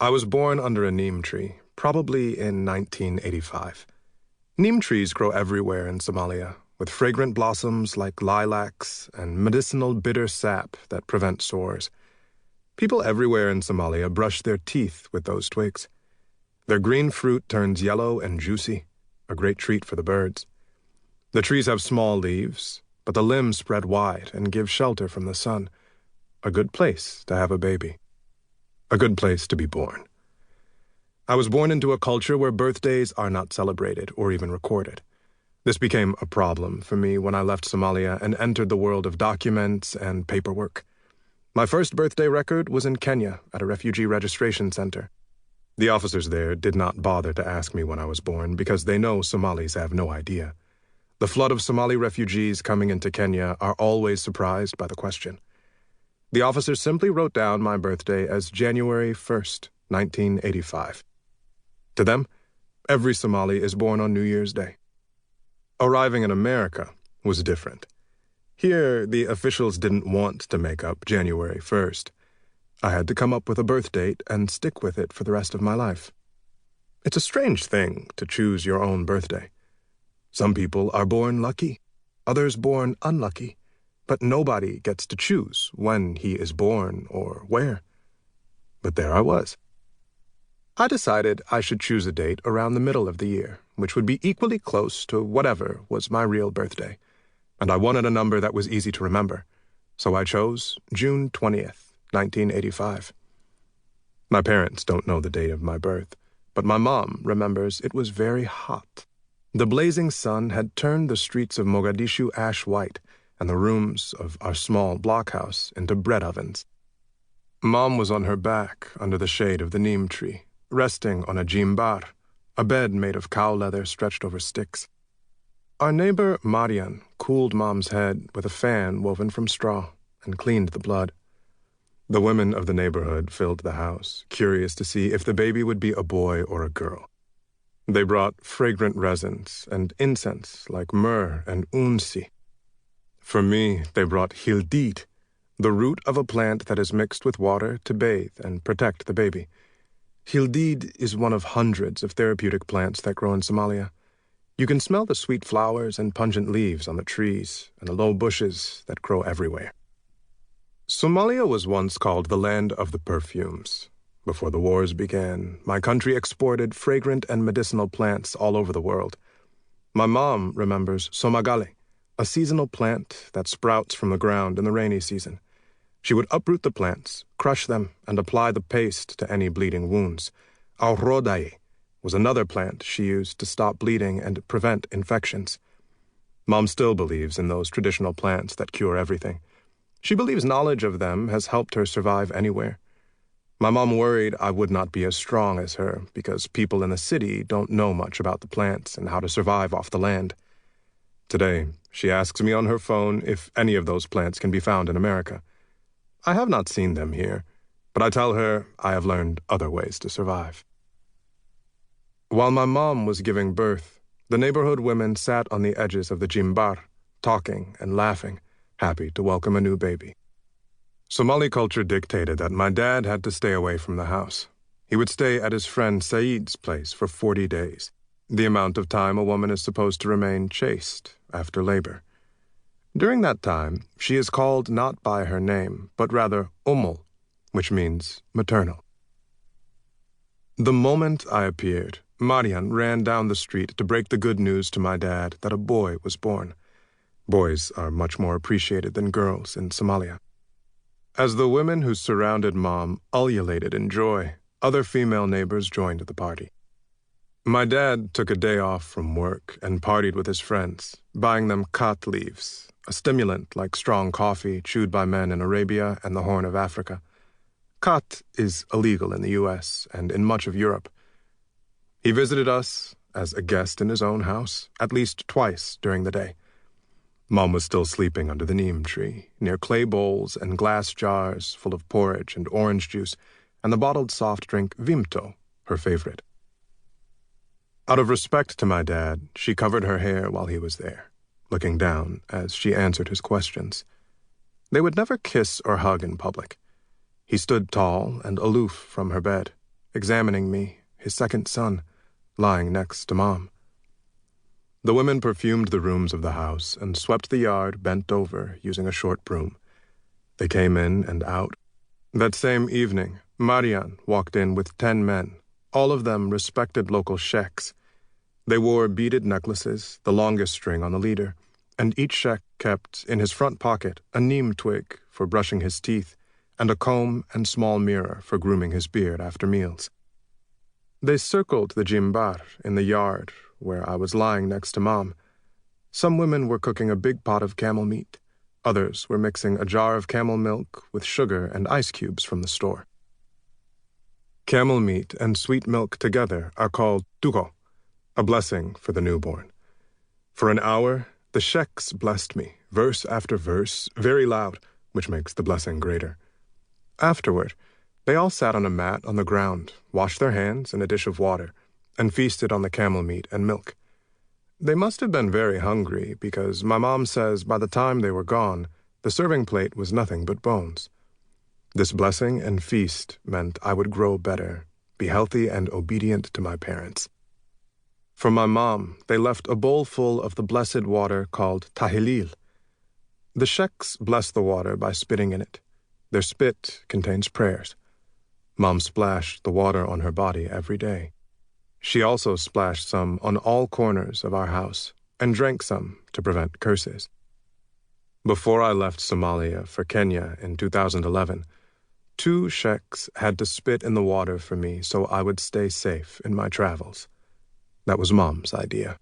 I was born under a neem tree, probably in 1985. Neem trees grow everywhere in Somalia, with fragrant blossoms like lilacs and medicinal bitter sap that prevent sores. People everywhere in Somalia brush their teeth with those twigs. Their green fruit turns yellow and juicy, a great treat for the birds. The trees have small leaves, but the limbs spread wide and give shelter from the sun. A good place to have a baby. A good place to be born. I was born into a culture where birthdays are not celebrated or even recorded. This became a problem for me when I left Somalia and entered the world of documents and paperwork. My first birthday record was in Kenya at a refugee registration center. The officers there did not bother to ask me when I was born because they know Somalis have no idea. The flood of Somali refugees coming into Kenya are always surprised by the question. The officers simply wrote down my birthday as January 1st, 1985. To them, every Somali is born on New Year's Day. Arriving in America was different. Here, the officials didn't want to make up January 1st. I had to come up with a birth date and stick with it for the rest of my life. It's a strange thing to choose your own birthday. Some people are born lucky, others born unlucky, but nobody gets to choose when he is born or where. But there I was. I decided I should choose a date around the middle of the year, which would be equally close to whatever was my real birthday. And I wanted a number that was easy to remember, so I chose June 20th, 1985. My parents don't know the date of my birth, but my mom remembers it was very hot. The blazing sun had turned the streets of Mogadishu ash white and the rooms of our small blockhouse into bread ovens. Mom was on her back under the shade of the neem tree, resting on a jimbar, a bed made of cow leather stretched over sticks. Our neighbor Marian cooled Mom's head with a fan woven from straw and cleaned the blood. The women of the neighborhood filled the house, curious to see if the baby would be a boy or a girl. They brought fragrant resins and incense like myrrh and unsi. For me, they brought hildid, the root of a plant that is mixed with water to bathe and protect the baby. Hildid is one of hundreds of therapeutic plants that grow in Somalia. You can smell the sweet flowers and pungent leaves on the trees and the low bushes that grow everywhere. Somalia was once called the land of the perfumes. Before the wars began, my country exported fragrant and medicinal plants all over the world. My mom remembers somagale, a seasonal plant that sprouts from the ground in the rainy season. She would uproot the plants, crush them, and apply the paste to any bleeding wounds. Al-Rodai was another plant she used to stop bleeding and prevent infections. Mom still believes in those traditional plants that cure everything. She believes knowledge of them has helped her survive anywhere. My mom worried I would not be as strong as her because people in the city don't know much about the plants and how to survive off the land. Today, she asks me on her phone if any of those plants can be found in America. I have not seen them here, but I tell her I have learned other ways to survive. While my mom was giving birth, the neighborhood women sat on the edges of the jimbar, talking and laughing, happy to welcome a new baby. Somali culture dictated that my dad had to stay away from the house. He would stay at his friend Saeed's place for 40 days, the amount of time a woman is supposed to remain chaste after labor. During that time, she is called not by her name, but rather Ummul, which means maternal. The moment I appeared, Marian ran down the street to break the good news to my dad that a boy was born. Boys are much more appreciated than girls in Somalia. As the women who surrounded Mom ululated in joy, other female neighbors joined the party. My dad took a day off from work and partied with his friends, buying them khat leaves, a stimulant like strong coffee chewed by men in Arabia and the Horn of Africa. Khat is illegal in the U.S. and in much of Europe. He visited us as a guest in his own house at least twice during the day. Mom was still sleeping under the neem tree, near clay bowls and glass jars full of porridge and orange juice, and the bottled soft drink Vimto, her favorite. Out of respect to my dad, she covered her hair while he was there, looking down as she answered his questions. They would never kiss or hug in public. He stood tall and aloof from her bed, examining me, his second son, lying next to Mom. The women perfumed the rooms of the house and swept the yard bent over using a short broom. They came in and out. That same evening, Marian walked in with 10 men, all of them respected local sheikhs. They wore beaded necklaces, the longest string on the leader, and each sheikh kept in his front pocket a neem twig for brushing his teeth and a comb and small mirror for grooming his beard after meals. They circled the jimbar in the yard where I was lying next to Mom. Some women were cooking a big pot of camel meat. Others were mixing a jar of camel milk with sugar and ice cubes from the store. Camel meat and sweet milk together are called dugo, a blessing for the newborn. For an hour, the sheikhs blessed me, verse after verse, very loud, which makes the blessing greater. Afterward, they all sat on a mat on the ground, washed their hands in a dish of water, and feasted on the camel meat and milk. They must have been very hungry because my mom says by the time they were gone, the serving plate was nothing but bones. This blessing and feast meant I would grow better, be healthy and obedient to my parents. For my mom, they left a bowl full of the blessed water called tahilil. The sheikhs bless the water by spitting in it. Their spit contains prayers. Mom splashed the water on her body every day. She also splashed some on all corners of our house and drank some to prevent curses. Before I left Somalia for Kenya in 2011, 2 sheikhs had to spit in the water for me so I would stay safe in my travels. That was Mom's idea.